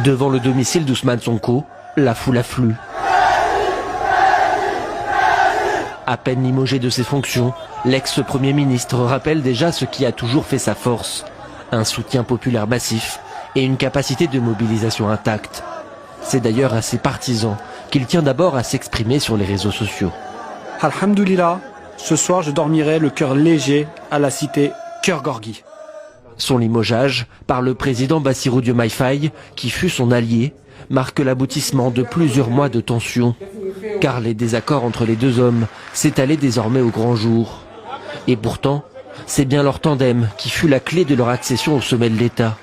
Devant le domicile d'Ousmane Sonko, la foule afflue. À peine limogé de ses fonctions, l'ex-premier ministre rappelle déjà ce qui a toujours fait sa force. Un soutien populaire massif et une capacité de mobilisation intacte. C'est d'ailleurs à ses partisans qu'il tient d'abord à s'exprimer sur les réseaux sociaux. Alhamdoulilah, ce soir je dormirai le cœur léger à la cité Cœur Gorgui. Son limogeage par le président Bassirou Diomaye Faye, qui fut son allié, marque l'aboutissement de plusieurs mois de tensions. Car les désaccords entre les deux hommes s'étalaient désormais au grand jour. Et pourtant, c'est bien leur tandem qui fut la clé de leur accession au sommet de l'État.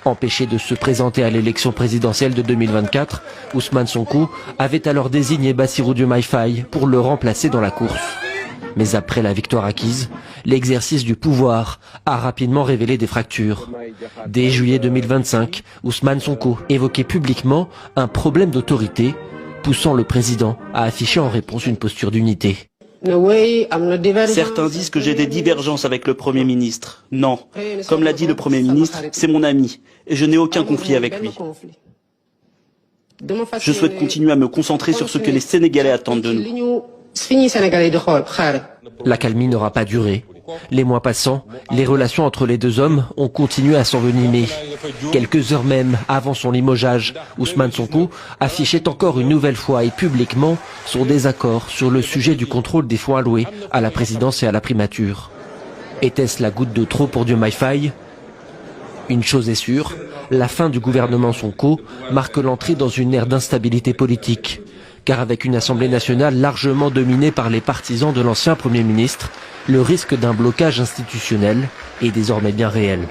Empêché de se présenter à l'élection présidentielle de 2024, Ousmane Sonko avait alors désigné Bassirou Diomaye Faye pour le remplacer dans la course. Mais après la victoire acquise, l'exercice du pouvoir a rapidement révélé des fractures. Dès juillet 2025, Ousmane Sonko évoquait publiquement un problème d'autorité, poussant le président à afficher en réponse une posture d'unité. Certains disent que j'ai des divergences avec le Premier ministre. Non, comme l'a dit le Premier ministre, c'est mon ami et je n'ai aucun conflit avec lui. Je souhaite continuer à me concentrer sur ce que les Sénégalais attendent de nous. L'accalmie n'aura pas duré. Les mois passant, les relations entre les deux hommes ont continué à s'envenimer. Quelques heures même avant son limogeage, Ousmane Sonko affichait encore une nouvelle fois et publiquement son désaccord sur le sujet du contrôle des fonds alloués à la présidence et à la primature. Était-ce la goutte de trop pour Diomaye Faye ? Une chose est sûre, la fin du gouvernement Sonko marque l'entrée dans une ère d'instabilité politique. Car avec une Assemblée nationale largement dominée par les partisans de l'ancien Premier ministre, le risque d'un blocage institutionnel est désormais bien réel.